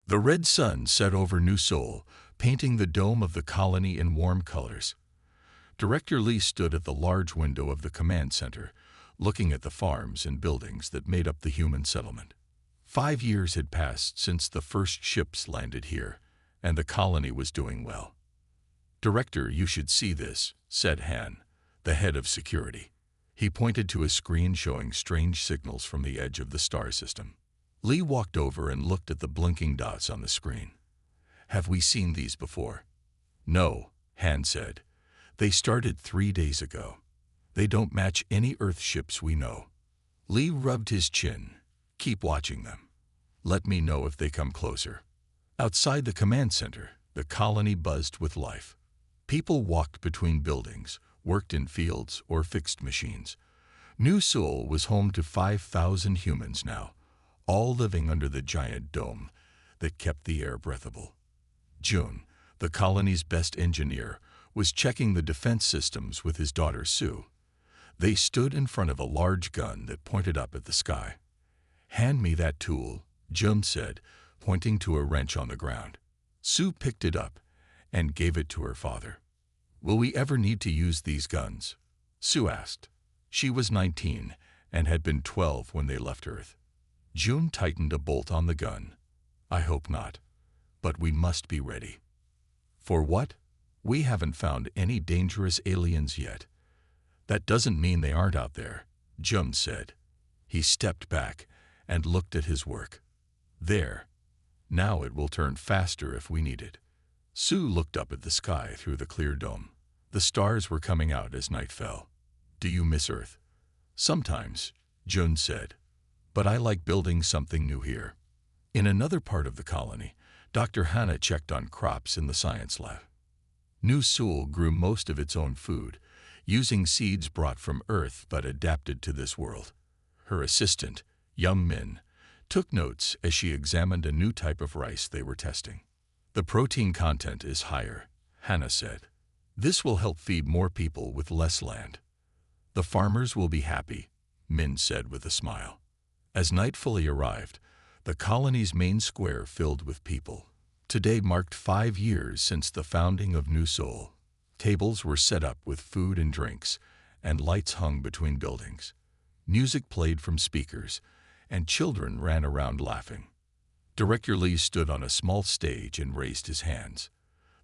The red sun set over New Seoul, painting the dome of the colony in warm colors. Director Lee stood at the large window of the command center, looking at the farms and buildings that made up the human settlement. 5 years had passed since the first ships landed here, and the colony was doing well. "Director, you should see this," said Han, the head of security. He pointed to a screen showing strange signals from the edge of the star system. Lee walked over and looked at the blinking dots on the screen. "Have we seen these before?" "No," Han said. "They started 3 days ago. They don't match any Earth ships we know." Lee rubbed his chin. "Keep watching them. Let me know if they come closer." Outside the command center, the colony buzzed with life. People walked between buildings, worked in fields or fixed machines. New Seoul was home to 5,000 humans now, all living under the giant dome that kept the air breathable. June, the colony's best engineer, was checking the defense systems with his daughter Sue. They stood in front of a large gun that pointed up at the sky. "Hand me that tool," June said, pointing to a wrench on the ground. Sue picked it up and gave it to her father. "Will we ever need to use these guns?" Sue asked. She was 19 and had been 12 when they left Earth. June tightened a bolt on the gun. "I hope not. But we must be ready." "For what?" "We haven't found any dangerous aliens yet." "That doesn't mean they aren't out there," Jum said. He stepped back and looked at his work. "There. Now it will turn faster if we need it." Sue looked up at the sky through the clear dome. The stars were coming out as night fell. "Do you miss Earth?" "Sometimes," Jun said. "But I like building something new here." In another part of the colony, Dr. Hannah checked on crops in the science lab. New Seoul grew most of its own food, using seeds brought from Earth but adapted to this world. Her assistant, Yum Min, took notes as she examined a new type of rice they were testing. "The protein content is higher," Hannah said. "This will help feed more people with less land." "The farmers will be happy," Min said with a smile. As night fully arrived, the colony's main square filled with people. Today marked 5 years since the founding of New Seoul. Tables were set up with food and drinks, and lights hung between buildings. Music played from speakers, and children ran around laughing. Director Lee stood on a small stage and raised his hands.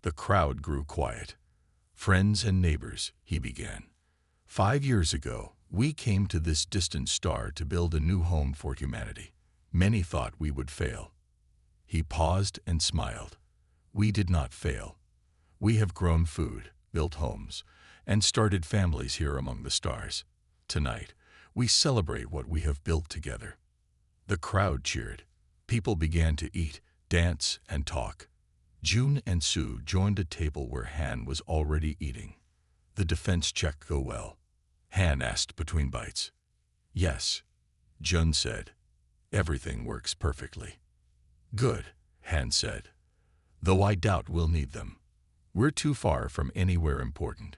The crowd grew quiet. "Friends and neighbors," he began. 5 years ago, we came to this distant star to build a new home for humanity. Many thought we would fail." He paused and smiled. "We did not fail. We have grown food, built homes, and started families here among the stars. Tonight, we celebrate what we have built together." The crowd cheered. People began to eat, dance, and talk. June and Sue joined a table where Han was already eating. "The defense check go well?" Han asked between bites. "Yes," Jun said. "Everything works perfectly." "Good," Han said. "Though I doubt we'll need them. We're too far from anywhere important."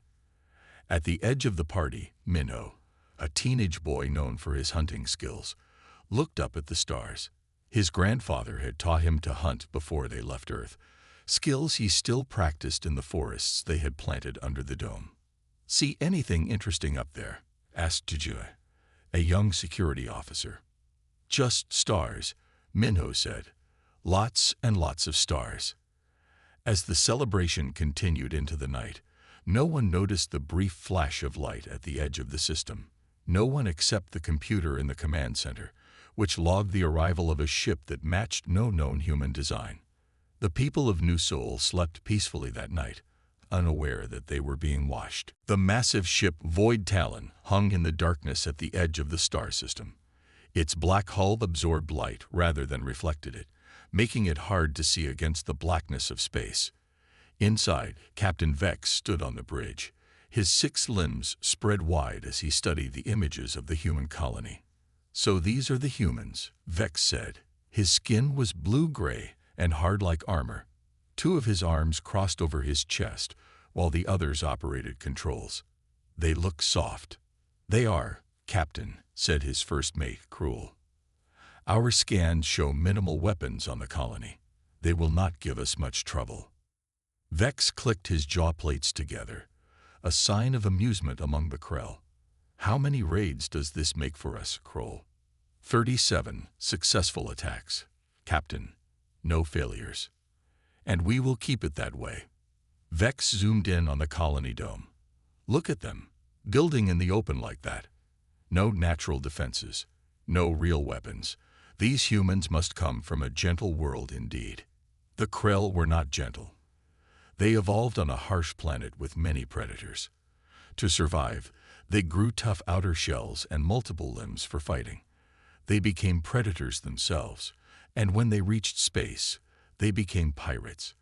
At the edge of the party, Minho, a teenage boy known for his hunting skills, looked up at the stars. His grandfather had taught him to hunt before they left Earth, skills he still practiced in the forests they had planted under the dome. "See anything interesting up there?" asked Jujue, a young security officer. "Just stars," Minho said. "Lots and lots of stars." As the celebration continued into the night, no one noticed the brief flash of light at the edge of the system. No one except the computer in the command center, which logged the arrival of a ship that matched no known human design. The people of New Seoul slept peacefully that night, unaware that they were being watched. The massive ship Void Talon hung in the darkness at the edge of the star system. Its black hull absorbed light rather than reflected it, making it hard to see against the blackness of space. Inside, Captain Vex stood on the bridge, his 6 limbs spread wide as he studied the images of the human colony. "So these are the humans," Vex said. His skin was blue-gray and hard like armor. 2 of his arms crossed over his chest, while the others operated controls. "They look soft." "They are, Captain," said his first mate, Cruel. "Our scans show minimal weapons on the colony. They will not give us much trouble. Vex clicked his jaw plates together, a sign of amusement among the Krell. How many raids does this make for us, Kroll? 37 successful attacks. Captain, no failures. And we will keep it that way. Vex zoomed in on the colony dome. Look at them, building in the open like that. No natural defenses, no real weapons. These humans must come from a gentle world indeed. The Krell were not gentle. They evolved on a harsh planet with many predators. To survive, they grew tough outer shells and multiple limbs for fighting. They became predators themselves, and when they reached space, they became pirates.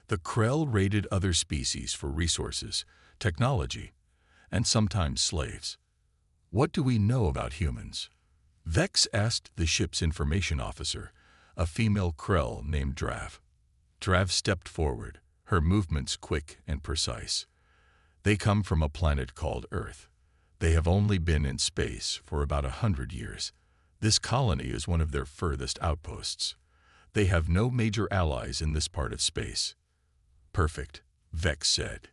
The Krell raided other species for resources, technology, and sometimes slaves. What do we know about humans? Vex asked the ship's information officer, a female Krell named Drav. Drav stepped forward, her movements quick and precise. They come from a planet called Earth. They have only been in space for about 100 years. This colony is one of their furthest outposts. They have no major allies in this part of space. Perfect, Vex said.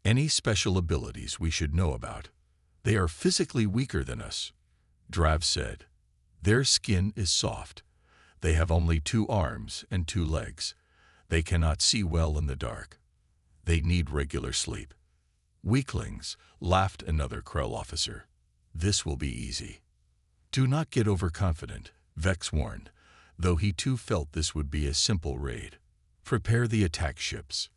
Any special abilities we should know about? They are physically weaker than us, Drav said. Their skin is soft. They have only 2 arms and 2 legs. They cannot see well in the dark. They need regular sleep. Weaklings, laughed another Krell officer. This will be easy. Do not get overconfident, Vex warned, though he too felt this would be a simple raid. Prepare the attack ships.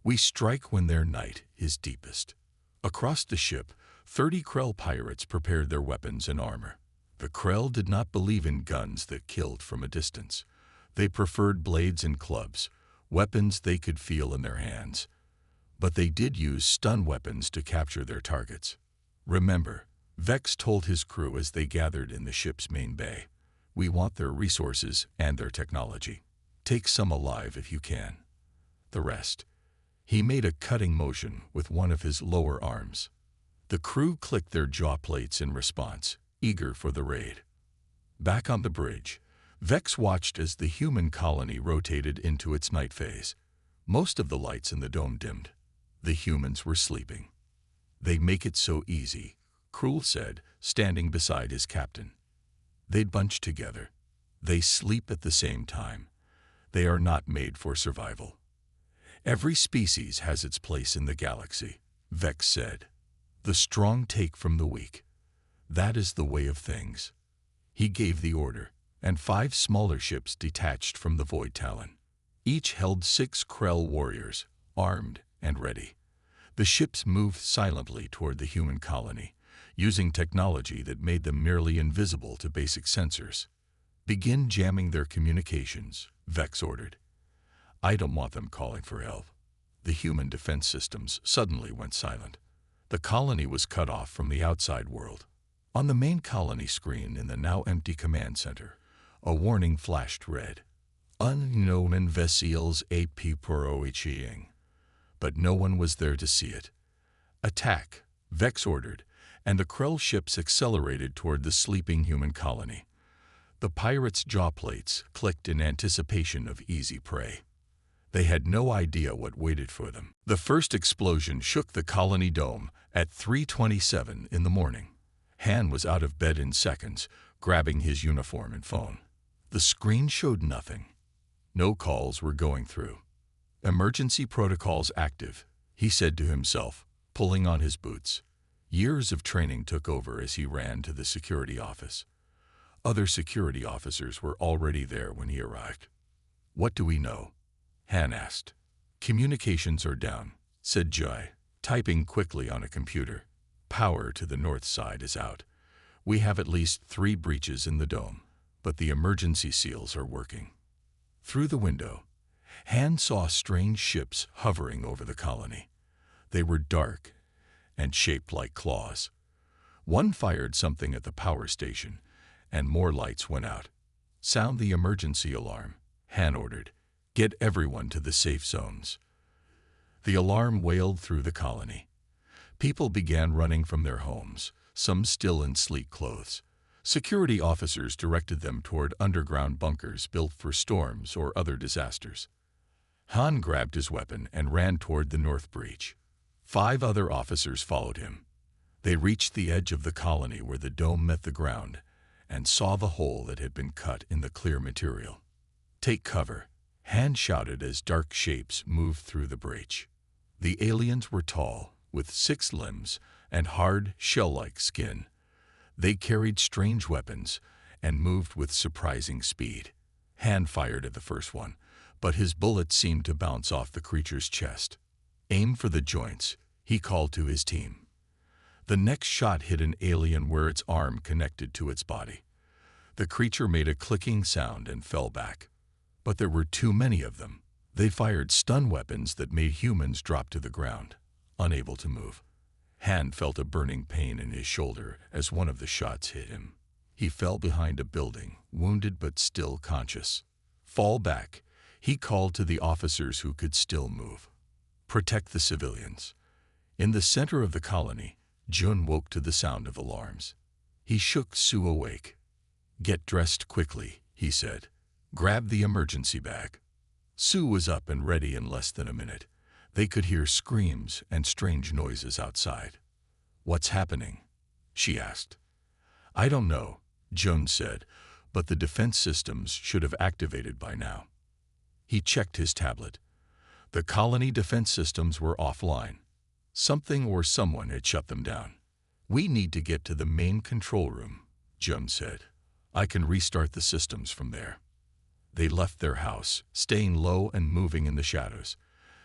We strike when their night is deepest. Across the ship, 30 Krell pirates prepared their weapons and armor. The Krell did not believe in guns that killed from a distance. They preferred blades and clubs, weapons they could feel in their hands. But they did use stun weapons to capture their targets. Remember, Vex told his crew as they gathered in the ship's main bay, we want their resources and their technology. Take some alive if you can. The rest. He made a cutting motion with one of his lower arms. The crew clicked their jaw plates in response, eager for the raid. Back on the bridge, Vex watched as the human colony rotated into its night phase. Most of the lights in the dome dimmed. The humans were sleeping. They make it so easy, Krul said, standing beside his captain. They'd bunch together. They sleep at the same time. They are not made for survival. Every species has its place in the galaxy, Vex said. The strong take from the weak. That is the way of things. He gave the order, and 5 smaller ships detached from the Void Talon. Each held 6 Krell warriors, armed and ready. The ships moved silently toward the human colony, using technology that made them merely invisible to basic sensors. Begin jamming their communications, Vex ordered. I don't want them calling for help. The human defense systems suddenly went silent. The colony was cut off from the outside world. On the main colony screen in the now empty command center, a warning flashed red. Unknown vessels AP proiching. But no one was there to see it. Attack, Vex ordered, and the Krell ships accelerated toward the sleeping human colony. The pirates' jaw plates clicked in anticipation of easy prey. They had no idea what waited for them. The first explosion shook the colony dome at 3:27 in the morning. Han was out of bed in seconds, grabbing his uniform and phone. The screen showed nothing. No calls were going through. Emergency protocols active, he said to himself, pulling on his boots. Years of training took over as he ran to the security office. Other security officers were already there when he arrived. What do we know? Han asked. Communications are down, said Jai, typing quickly on a computer. Power to the north side is out. We have at least 3 breaches in the dome, but the emergency seals are working. Through the window, Han saw strange ships hovering over the colony. They were dark and shaped like claws. One fired something at the power station, and more lights went out. Sound the emergency alarm, Han ordered. Get everyone to the safe zones. The alarm wailed through the colony. People began running from their homes, some still in sleek clothes. Security officers directed them toward underground bunkers built for storms or other disasters. Han grabbed his weapon and ran toward the north breach. 5 other officers followed him. They reached the edge of the colony where the dome met the ground and saw the hole that had been cut in the clear material. "Take cover," Han shouted as dark shapes moved through the breach. The aliens were tall, with 6 limbs and hard, shell-like skin. They carried strange weapons and moved with surprising speed. Han fired at the first one, but his bullet seemed to bounce off the creature's chest. "Aim for the joints," he called to his team. The next shot hit an alien where its arm connected to its body. The creature made a clicking sound and fell back. But there were too many of them. They fired stun weapons that made humans drop to the ground, unable to move. Han felt a burning pain in his shoulder as one of the shots hit him. He fell behind a building, wounded but still conscious. "Fall back," he called to the officers who could still move. "Protect the civilians." In the center of the colony, Jun woke to the sound of alarms. He shook Sue awake. "Get dressed quickly," he said. "Grab the emergency bag." Sue was up and ready in less than a minute. They could hear screams and strange noises outside. "What's happening?" she asked. "I don't know," Jun said, "but the defense systems should have activated by now." He checked his tablet. The colony defense systems were offline. Something or someone had shut them down. "We need to get to the main control room," Jun said. "I can restart the systems from there." They left their house, staying low and moving in the shadows.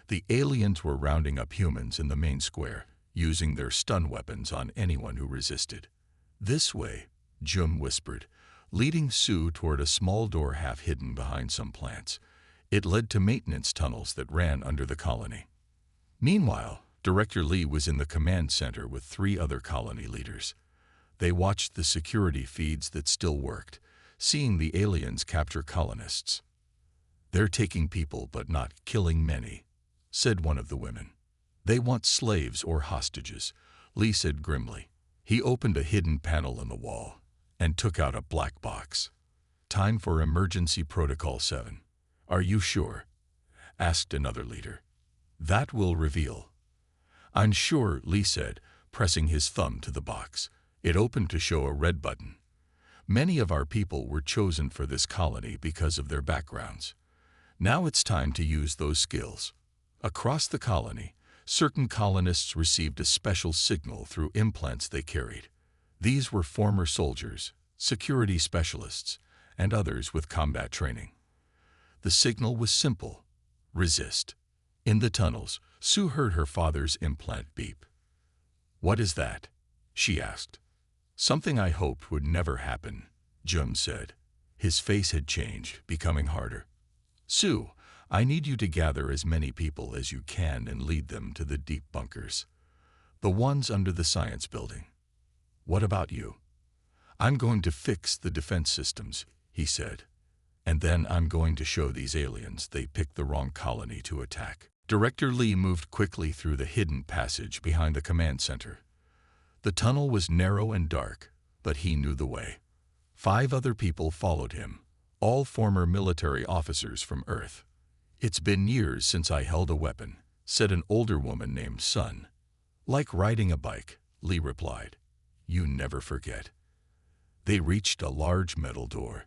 The aliens were rounding up humans in the main square, using their stun weapons on anyone who resisted. "This way," Jun whispered, leading Sue toward a small door half hidden behind some plants. It led to maintenance tunnels that ran under the colony. Meanwhile, Director Lee was in the command center with 3 other colony leaders. They watched the security feeds that still worked, seeing the aliens capture colonists. "They're taking people but not killing many," said one of the women. "They want slaves or hostages," Lee said grimly. He opened a hidden panel in the wall and took out a black box. "Time for Emergency Protocol 7. "Are you sure?" asked another leader. "That will reveal." "I'm sure," Lee said, pressing his thumb to the box. It opened to show a red button. "Many of our people were chosen for this colony because of their backgrounds. Now it's time to use those skills." Across the colony, certain colonists received a special signal through implants they carried. These were former soldiers, security specialists, and others with combat training. The signal was simple: resist. In the tunnels, Sue heard her father's implant beep. "What is that?" she asked. "Something I hoped would never happen," Jun said. His face had changed, becoming harder. "Sue, I need you to gather as many people as you can and lead them to the deep bunkers. The ones under the science building." "What about you?" "I'm going to fix the defense systems," he said. "And then I'm going to show these aliens they picked the wrong colony to attack." Director Lee moved quickly through the hidden passage behind the command center. The tunnel was narrow and dark, but he knew the way. 5 other people followed him, all former military officers from Earth. "It's been years since I held a weapon," said an older woman named Sun. "Like riding a bike," Lee replied. "You never forget." They reached a large metal door.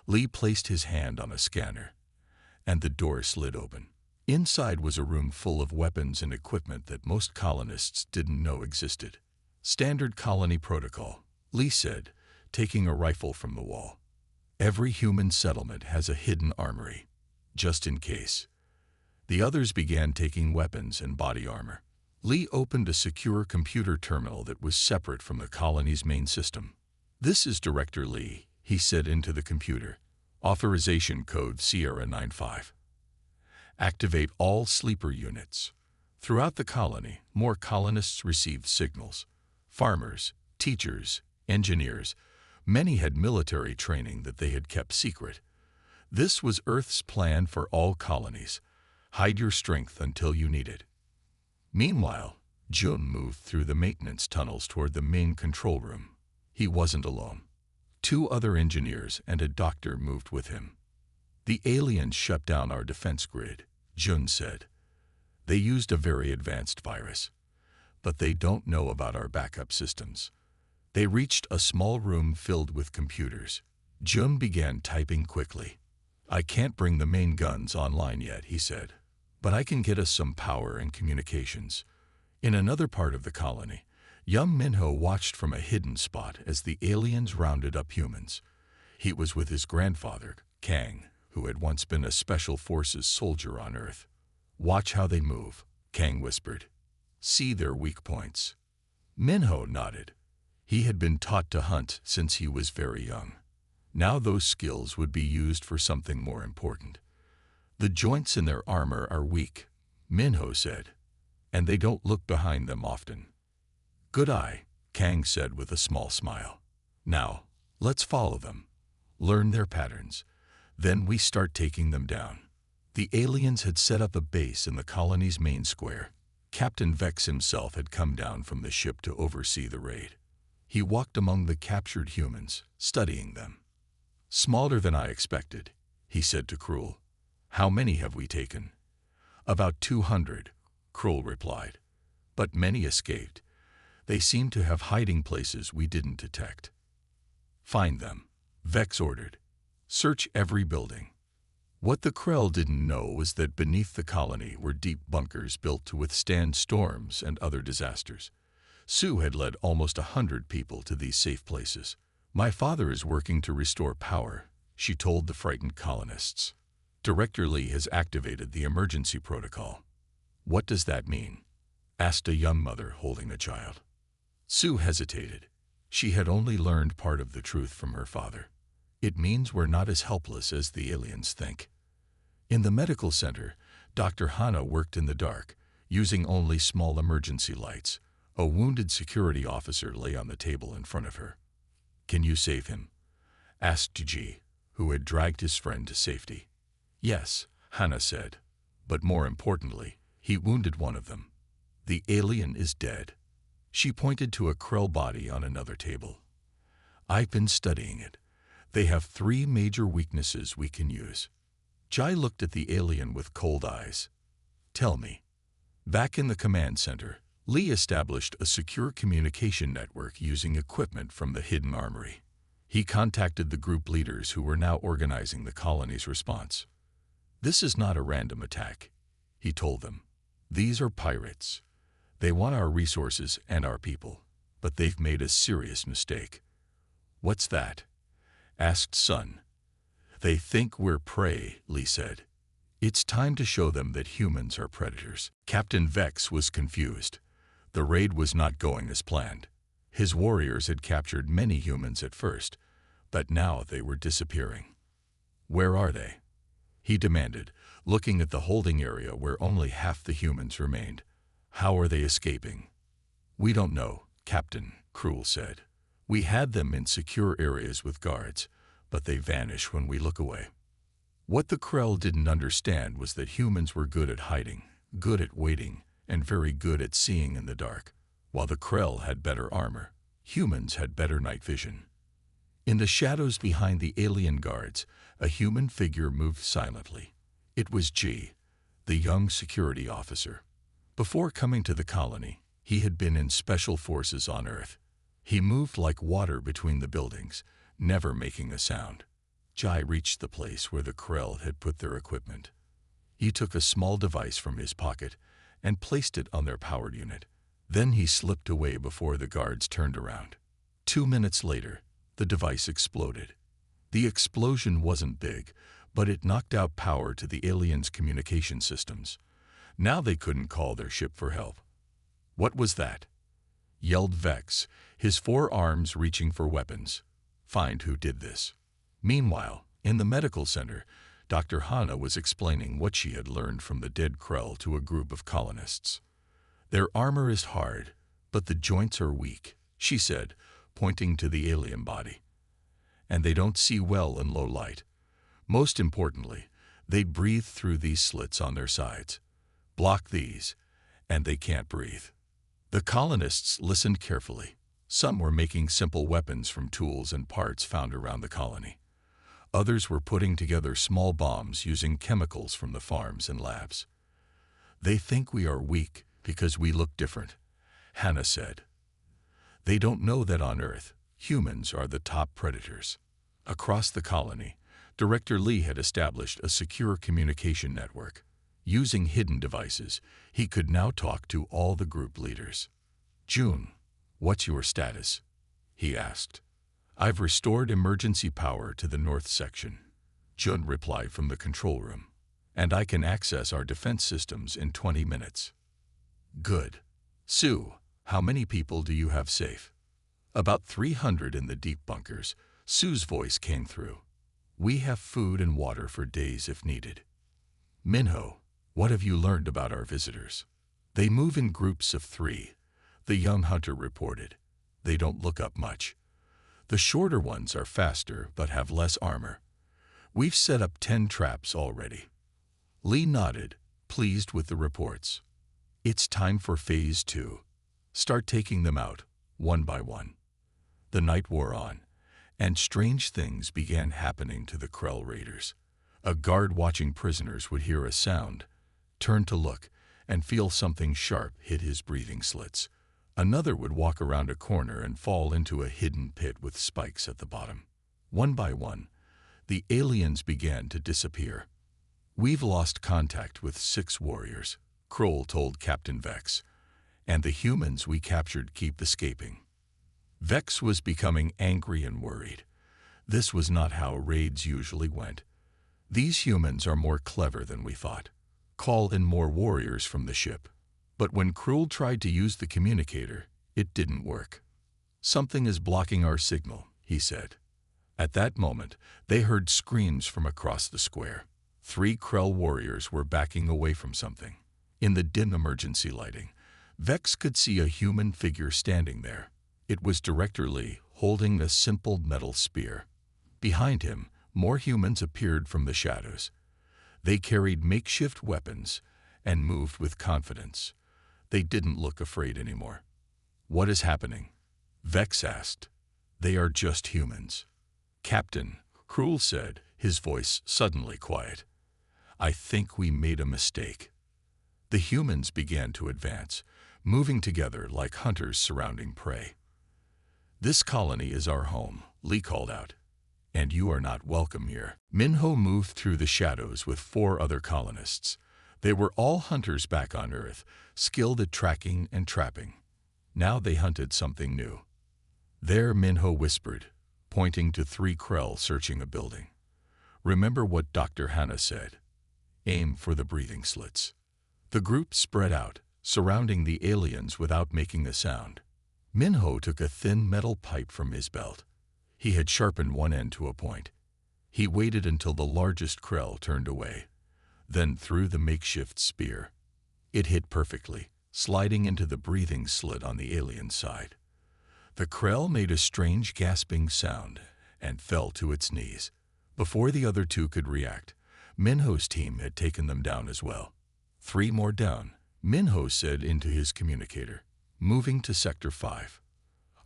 Lee placed his hand on a scanner, and the door slid open. Inside was a room full of weapons and equipment that most colonists didn't know existed. "Standard colony protocol," Lee said, taking a rifle from the wall. "Every human settlement has a hidden armory, just in case." The others began taking weapons and body armor. Lee opened a secure computer terminal that was separate from the colony's main system. "This is Director Lee," he said into the computer. "Authorization code Sierra 95. Activate all sleeper units." Throughout the colony, more colonists received signals. Farmers, teachers, engineers, many had military training that they had kept secret. This was Earth's plan for all colonies: hide your strength until you need it. Meanwhile, Jun moved through the maintenance tunnels toward the main control room. He wasn't alone. 2 other engineers and a doctor moved with him. The aliens shut down our defense grid, Jun said. They used a very advanced virus, but they don't know about our backup systems. They reached a small room filled with computers. Jun began typing quickly. I can't bring the main guns online yet, he said, but I can get us some power and communications. In another part of the colony, young Minho watched from a hidden spot as the aliens rounded up humans. He was with his grandfather, Kang, who had once been a Special Forces soldier on Earth. Watch how they move, Kang whispered. See their weak points. Minho nodded. He had been taught to hunt since he was very young. Now those skills would be used for something more important. The joints in their armor are weak, Minho said, and they don't look behind them often. Good eye, Kang said with a small smile. Now, let's follow them. Learn their patterns. Then we start taking them down. The aliens had set up a base in the colony's main square. Captain Vex himself had come down from the ship to oversee the raid. He walked among the captured humans, studying them. Smaller than I expected, he said to Krull. How many have we taken? About 200, Krull replied. But many escaped. They seem to have hiding places we didn't detect. Find them, Vex ordered. Search every building. What the Krell didn't know was that beneath the colony were deep bunkers built to withstand storms and other disasters. Sue had led almost 100 people to these safe places. My father is working to restore power, she told the frightened colonists. Director Lee has activated the emergency protocol. What does that mean? Asked a young mother holding a child. Sue hesitated. She had only learned part of the truth from her father. It means we're not as helpless as the aliens think. In the medical center, Dr. Hana worked in the dark, using only small emergency lights. A wounded security officer lay on the table in front of her. Can you save him? Asked Ji, who had dragged his friend to safety. Yes, Hana said. But more importantly, he wounded one of them. The alien is dead. She pointed to a Krell body on another table. I've been studying it. They have 3 major weaknesses we can use. Jai looked at the alien with cold eyes. Tell me. Back in the command center, Lee established a secure communication network using equipment from the hidden armory. He contacted the group leaders who were now organizing the colony's response. This is not a random attack, he told them. These are pirates. They want our resources and our people, but they've made a serious mistake. What's that? Asked Sun. They think we're prey, Lee said. It's time to show them that humans are predators. Captain Vex was confused. The raid was not going as planned. His warriors had captured many humans at first, but now they were disappearing. Where are they? He demanded, looking at the holding area where only half the humans remained. How are they escaping? We don't know, Captain, Krull said. We had them in secure areas with guards, but they vanish when we look away. What the Krell didn't understand was that humans were good at hiding, good at waiting, and very good at seeing in the dark. While the Krell had better armor, humans had better night vision. In the shadows behind the alien guards, a human figure moved silently. It was Ji, the young security officer. Before coming to the colony, he had been in Special Forces on Earth. He moved like water between the buildings, never making a sound. Jai reached the place where the Krell had put their equipment. He took a small device from his pocket and placed it on their powered unit. Then he slipped away before the guards turned around. 2 minutes later, the device exploded. The explosion wasn't big, but it knocked out power to the aliens' communication systems. Now they couldn't call their ship for help. What was that? Yelled Vex, his 4 arms reaching for weapons. Find who did this. Meanwhile, in the medical center, Dr. Hana was explaining what she had learned from the dead Krell to a group of colonists. Their armor is hard, but the joints are weak, she said, pointing to the alien body. And they don't see well in low light. Most importantly, they breathe through these slits on their sides. Block these, and they can't breathe. The colonists listened carefully. Some were making simple weapons from tools and parts found around the colony. Others were putting together small bombs using chemicals from the farms and labs. They think we are weak because we look different, Hannah said. They don't know that on Earth, humans are the top predators. Across the colony, Director Lee had established a secure communication network. Using hidden devices, he could now talk to all the group leaders. June, what's your status? He asked. I've restored emergency power to the north section, June replied from the control room, and I can access our defense systems in 20 minutes. Good. Sue, how many people do you have safe? About 300 in the deep bunkers. Sue's voice came through. We have food and water for days if needed. Minho, what have you learned about our visitors? They move in groups of 3, the young hunter reported. They don't look up much. The shorter ones are faster but have less armor. We've set up 10 traps already. Lee nodded, pleased with the reports. It's time for Phase 2. Start taking them out, one by one. The night wore on, and strange things began happening to the Krell raiders. A guard watching prisoners would hear a sound, turn to look, and feel something sharp hit his breathing slits. Another would walk around a corner and fall into a hidden pit with spikes at the bottom. One by one, the aliens began to disappear. We've lost contact with 6 warriors, Kroll told Captain Vex, and the humans we captured keep escaping. Vex was becoming angry and worried. This was not how raids usually went. These humans are more clever than we thought. Call in more warriors from the ship. But when Kroll tried to use the communicator, it didn't work. Something is blocking our signal, he said. At that moment, they heard screams from across the square. 3 Krell warriors were backing away from something. In the dim emergency lighting, Vex could see a human figure standing there. It was Director Lee, holding a simple metal spear. Behind him, more humans appeared from the shadows. They carried makeshift weapons and moved with confidence. They didn't look afraid anymore. What is happening? Vex asked. They are just humans. Captain, Kroll said, his voice suddenly quiet. I think we made a mistake. The humans began to advance, moving together like hunters surrounding prey. This colony is our home, Lee called out. And you are not welcome here. Minho moved through the shadows with 4 other colonists. They were all hunters back on Earth, skilled at tracking and trapping. Now they hunted something new. There, Minho whispered, pointing to 3 Krell searching a building. Remember what Dr. Hannah said. Aim for the breathing slits. The group spread out, surrounding the aliens without making a sound. Minho took a thin metal pipe from his belt. He had sharpened one end to a point. He waited until the largest Krell turned away, then threw the makeshift spear. It hit perfectly, sliding into the breathing slit on the alien side. The Krell made a strange gasping sound and fell to its knees. Before the other 2 could react, Minho's team had taken them down as well. 3 more down, Minho said into his communicator, moving to Sector 5.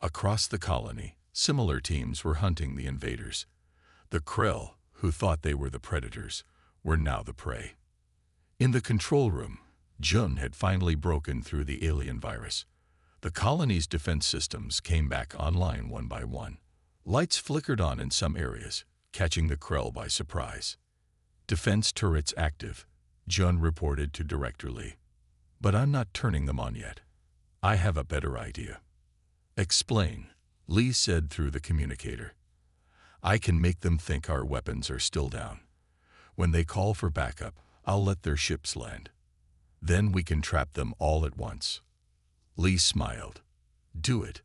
Across the colony, similar teams were hunting the invaders. The Krell, who thought they were the predators, were now the prey. In the control room, Jun had finally broken through the alien virus. The colony's defense systems came back online one by one. Lights flickered on in some areas, catching the Krell by surprise. Defense turrets active, Jun reported to Director Lee. But I'm not turning them on yet. I have a better idea. Explain, Lee said through the communicator. I can make them think our weapons are still down. When they call for backup, I'll let their ships land. Then we can trap them all at once. Lee smiled. Do it.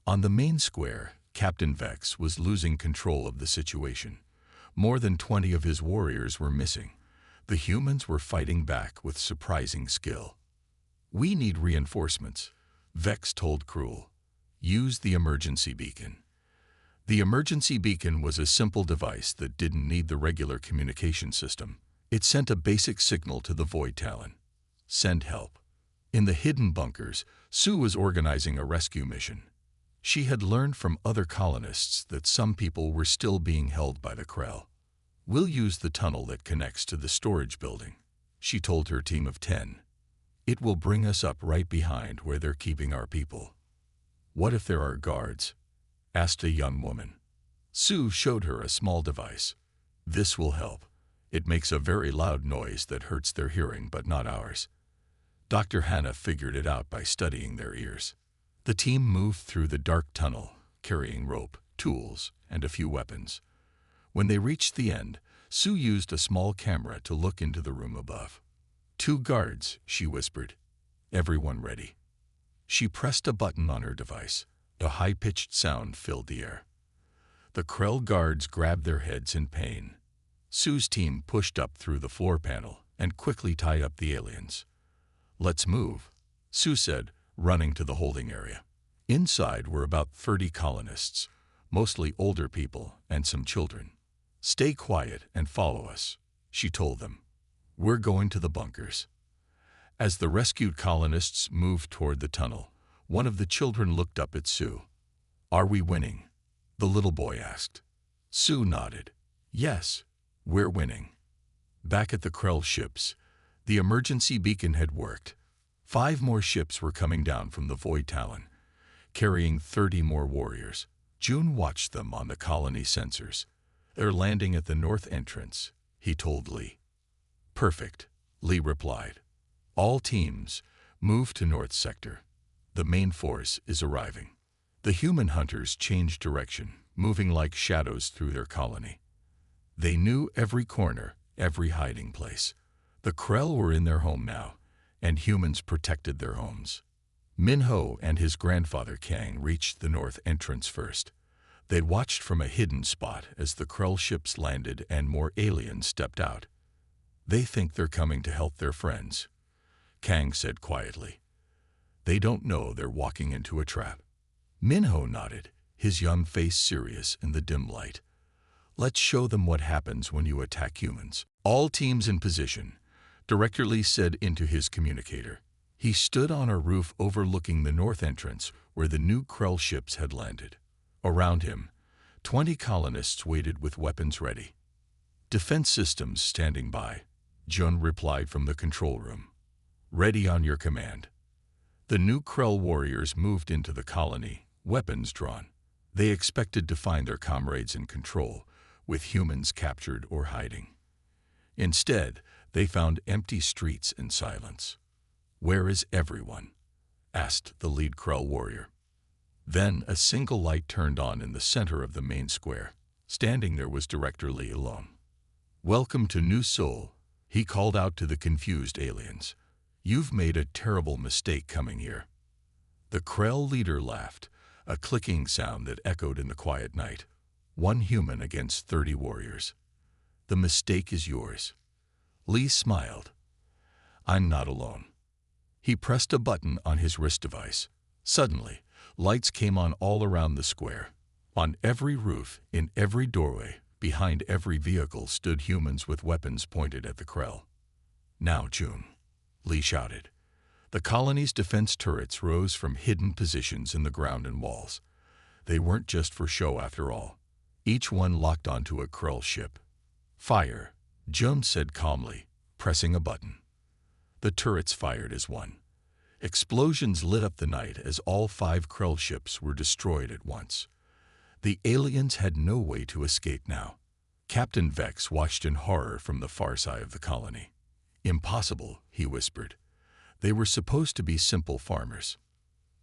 On the main square, Captain Vex was losing control of the situation. More than 20 of his warriors were missing. The humans were fighting back with surprising skill. We need reinforcements, Vex told Kroll. Use the emergency beacon. The emergency beacon was a simple device that didn't need the regular communication system. It sent a basic signal to the Void Talon. Send help. In the hidden bunkers, Sue was organizing a rescue mission. She had learned from other colonists that some people were still being held by the Krell. "We'll use the tunnel that connects to the storage building," she told her team of 10. "It will bring us up right behind where they're keeping our people." "What if there are guards?" asked a young woman. Sue showed her a small device. "This will help. It makes a very loud noise that hurts their hearing but not ours." Dr. Hannah figured it out by studying their ears. The team moved through the dark tunnel, carrying rope, tools, and a few weapons. When they reached the end, Sue used a small camera to look into the room above. "2 guards," she whispered. "Everyone ready." She pressed a button on her device. A high-pitched sound filled the air. The Krell guards grabbed their heads in pain. Sue's team pushed up through the floor panel and quickly tied up the aliens. "Let's move," Sue said, running to the holding area. Inside were about 30 colonists, mostly older people and some children. "Stay quiet and follow us," she told them. "We're going to the bunkers." As the rescued colonists moved toward the tunnel, one of the children looked up at Sue. "Are we winning?" the little boy asked. Sue nodded. "Yes, we're winning." Back at the Krell ships, the emergency beacon had worked. 5 more ships were coming down from the Void Talon, carrying 30 more warriors. June watched them on the colony sensors. "They're landing at the north entrance," he told Lee. "Perfect," Lee replied. "All teams, move to North Sector. The main force is arriving." The human hunters changed direction, moving like shadows through their colony. They knew every corner, every hiding place. The Krell were in their home now, and humans protected their homes. Minho and his grandfather Kang reached the north entrance first. They'd watched from a hidden spot as the Krell ships landed and more aliens stepped out. "They think they're coming to help their friends," Kang said quietly. "They don't know they're walking into a trap." Minho nodded, his young face serious in the dim light. "Let's show them what happens when you attack humans." "All teams in position," Director Lee said into his communicator. He stood on a roof overlooking the north entrance where the new Krell ships had landed. Around him, 20 colonists waited with weapons ready. "Defense systems standing by," Jun replied from the control room. "Ready on your command." The new Krell warriors moved into the colony, weapons drawn. They expected to find their comrades in control, with humans captured or hiding. Instead, they found empty streets and silence. "Where is everyone?" asked the lead Krell warrior. Then a single light turned on in the center of the main square. Standing there was Director Lee alone. "Welcome to New Seoul," he called out to the confused aliens. "You've made a terrible mistake coming here." The Krell leader laughed, a clicking sound that echoed in the quiet night. "One human against 30 warriors. The mistake is yours." Lee smiled. "I'm not alone." He pressed a button on his wrist device. Suddenly, lights came on all around the square. On every roof, in every doorway, behind every vehicle stood humans with weapons pointed at the Krell. "Now, June," Lee shouted. The colony's defense turrets rose from hidden positions in the ground and walls. They weren't just for show after all. Each one locked onto a Krell ship. "Fire," Jun said calmly, pressing a button. The turrets fired as one. Explosions lit up the night as all 5 Krell ships were destroyed at once. The aliens had no way to escape now. Captain Vex watched in horror from the far side of the colony. "Impossible," he whispered. "They were supposed to be simple farmers."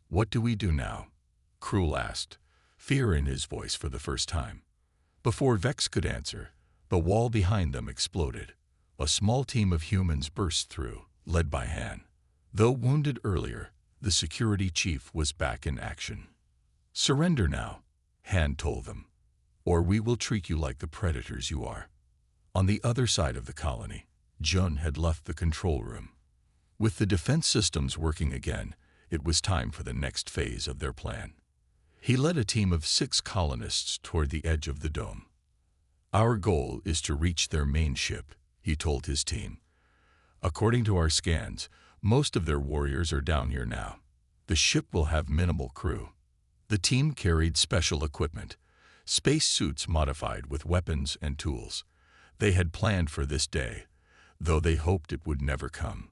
"What do we do now?" Cruel asked, fear in his voice for the first time. Before Vex could answer, the wall behind them exploded. A small team of humans burst through, led by Han. Though wounded earlier, the security chief was back in action. "Surrender now," Han told them, "or we will treat you like the predators you are." On the other side of the colony, Jun had left the control room. With the defense systems working again, it was time for the next phase of their plan. He led a team of 6 colonists toward the edge of the dome. "Our goal is to reach their main ship," he told his team. "According to our scans, most of their warriors are down here now. The ship will have minimal crew. The team carried special equipment, space suits modified with weapons and tools. They had planned for this day, though they hoped it would never come.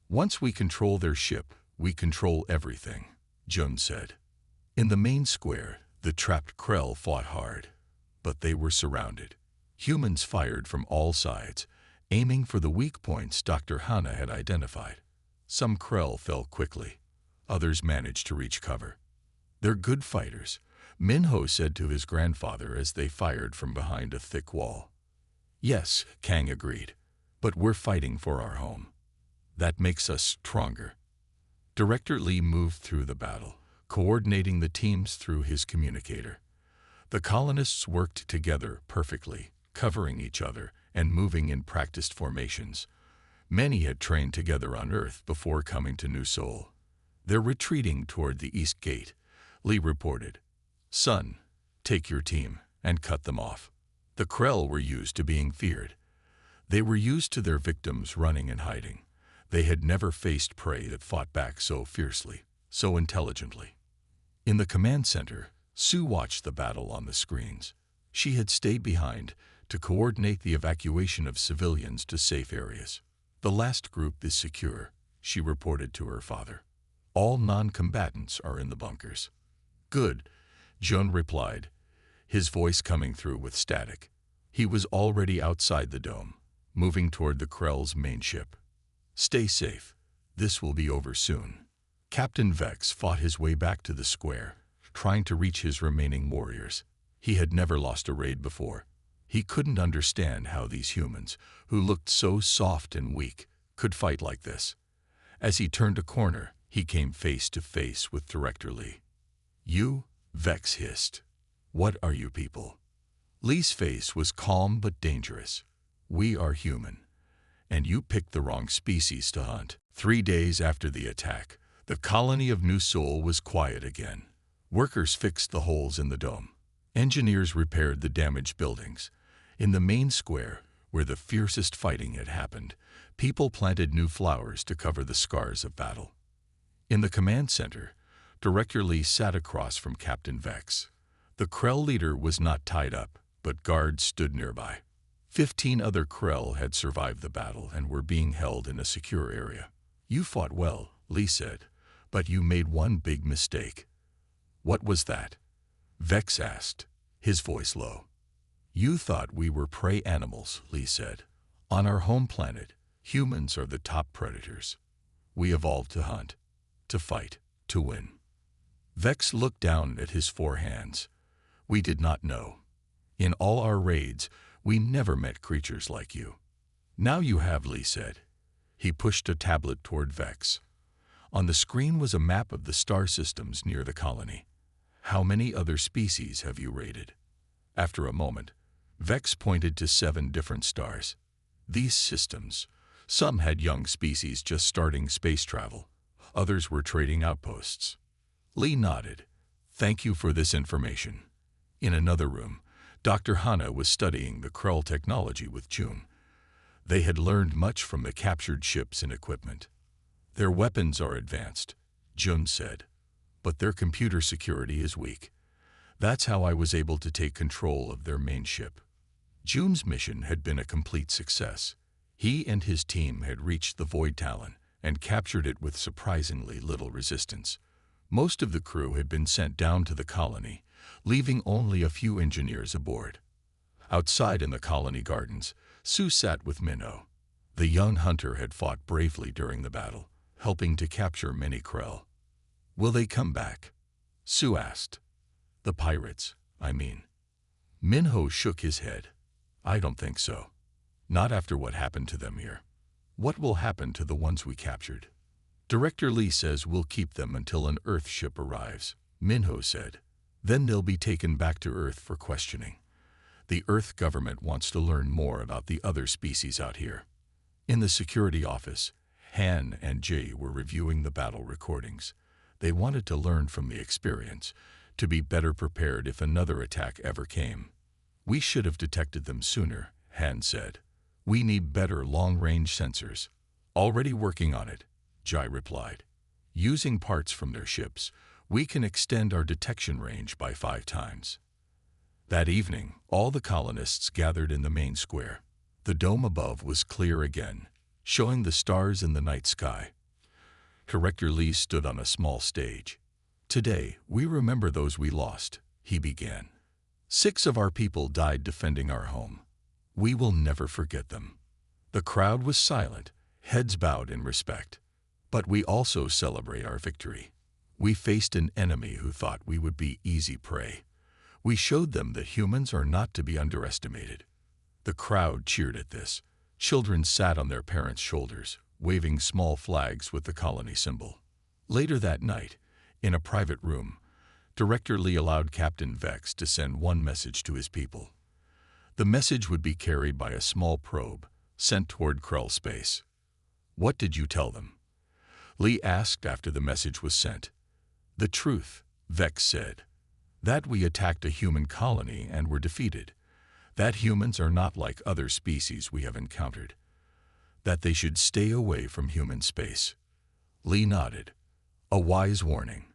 Once we control their ship, we control everything, Jun said. In the main square, the trapped Krell fought hard, but they were surrounded. Humans fired from all sides, aiming for the weak points Dr. Hana had identified. Some Krell fell quickly. Others managed to reach cover. "They're good fighters," Minho said to his grandfather as they fired from behind a thick wall. "Yes," Kang agreed, "but we're fighting for our home. That makes us stronger." Director Lee moved through the battle, coordinating the teams through his communicator. The colonists worked together perfectly, covering each other and moving in practiced formations. Many had trained together on Earth before coming to New Sol. "They're retreating toward the east gate," Lee reported. "Son, take your team and cut them off." The Krell were used to being feared. They were used to their victims running and hiding. They had never faced prey that fought back so fiercely, so intelligently. In the command center, Sue watched the battle on the screens. She had stayed behind to coordinate the evacuation of civilians to safe areas. "The last group is secure," she reported to her father. "All non-combatants are in the bunkers." "Good," Jun replied, his voice coming through with static. He was already outside the dome, moving toward the Krell's main ship. "Stay safe. This will be over soon." Captain Vex fought his way back to the square, trying to reach his remaining warriors. He had never lost a raid before. He couldn't understand how these humans, who looked so soft and weak, could fight like this. As he turned a corner, he came face to face with Director Lee. "You?" Vex hissed. "What are you people?" Lee's face was calm but dangerous. "We are human, and you picked the wrong species to hunt." 3 days after the attack, the colony of New Sol was quiet again. Workers fixed the holes in the dome. Engineers repaired the damaged buildings. In the main square, where the fiercest fighting had happened, people planted new flowers to cover the scars of battle. In the command center, Director Lee sat across from Captain Vex. The Krell leader was not tied up, but guards stood nearby. 15 other Krell had survived the battle and were being held in a secure area. "You fought well," Lee said, "but you made one big mistake." "What was that?" Vex asked, his voice low. "You thought we were prey animals," Lee said. "On our home planet, humans are the top predators. We evolved to hunt, to fight, to win." Vex looked down at his 4 hands. "We did not know. In all our raids, we never met creatures like you." "Now you have," Lee said. He pushed a tablet toward Vex. On the screen was a map of the star systems near the colony. "How many other species have you raided?" After a moment, Vex pointed to 7 different stars. These systems, some had young species just starting space travel. Others were trading outposts. Lee nodded. "Thank you for this information." In another room, Dr. Hana was studying the Krell technology with Jun. They had learned much from the captured ships and equipment. "Their weapons are advanced," Jun said, "but their computer security is weak. That's how I was able to take control of their main ship." Jun's mission had been a complete success. He and his team had reached the Void Talon and captured it with surprisingly little resistance. Most of the crew had been sent down to the colony, leaving only a few engineers aboard. Outside in the colony gardens, Sue sat with Minho. The young hunter had fought bravely during the battle, helping to capture many Krell. "Will they come back?" Sue asked. "The pirates, I mean." Minho shook his head. "I don't think so. Not after what happened to them here." "What will happen to the ones we captured?" "Director Lee says we'll keep them until an Earth ship arrives," Minho said. "Then they'll be taken back to Earth for questioning. The Earth government wants to learn more about the other species out here." In the security office, Han and Jay were reviewing the battle recordings. They wanted to learn from the experience, to be better prepared if another attack ever came. "We should have detected them sooner," Han said. "We need better long-range sensors." "Already working on it," Jai replied. "Using parts from their ships, We can extend our detection range by 5 times. That evening, all the colonists gathered in the main square. The dome above was clear again, showing the stars in the night sky. Director Lee stood on a small stage. "Today, we remember those we lost," he began. "6 of our people died defending our home. We will never forget them." The crowd was silent, heads bowed in respect. But we also celebrate our victory. We faced an enemy who thought we would be easy prey. We showed them that humans are not to be underestimated. The crowd cheered at this. Children sat on their parents' shoulders, waving small flags with the colony symbol. Later that night, in a private room, Director Lee allowed Captain Vex to send one message to his people. The message would be carried by a small probe, sent toward Krell space. "What did you tell them?" Lee asked after the message was sent. "The truth," Vex said. "That we attacked a human colony and were defeated. That humans are not like other species we have encountered. That they should stay away from human space." Lee nodded. A wise warning.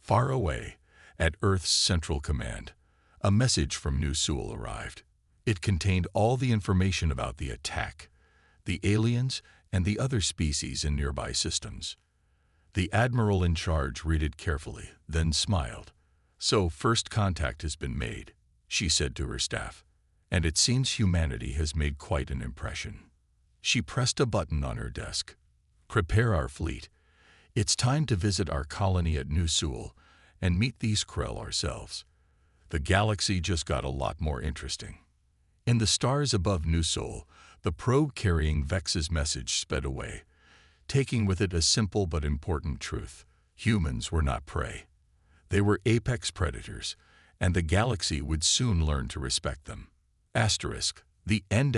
Far away, at Earth's Central Command, a message from New Seoul arrived. It contained all the information about the attack, the aliens, and the other species in nearby systems. The admiral in charge read it carefully, then smiled. "So first contact has been made," she said to her staff, "and it seems humanity has made quite an impression." She pressed a button on her desk. "Prepare our fleet. It's time to visit our colony at New Seoul and meet these Krell ourselves. The galaxy just got a lot more interesting." In the stars above New Seoul, the probe carrying Vex's message sped away, taking with it a simple but important truth. Humans were not prey. They were apex predators, and the galaxy would soon learn to respect them. **The End*.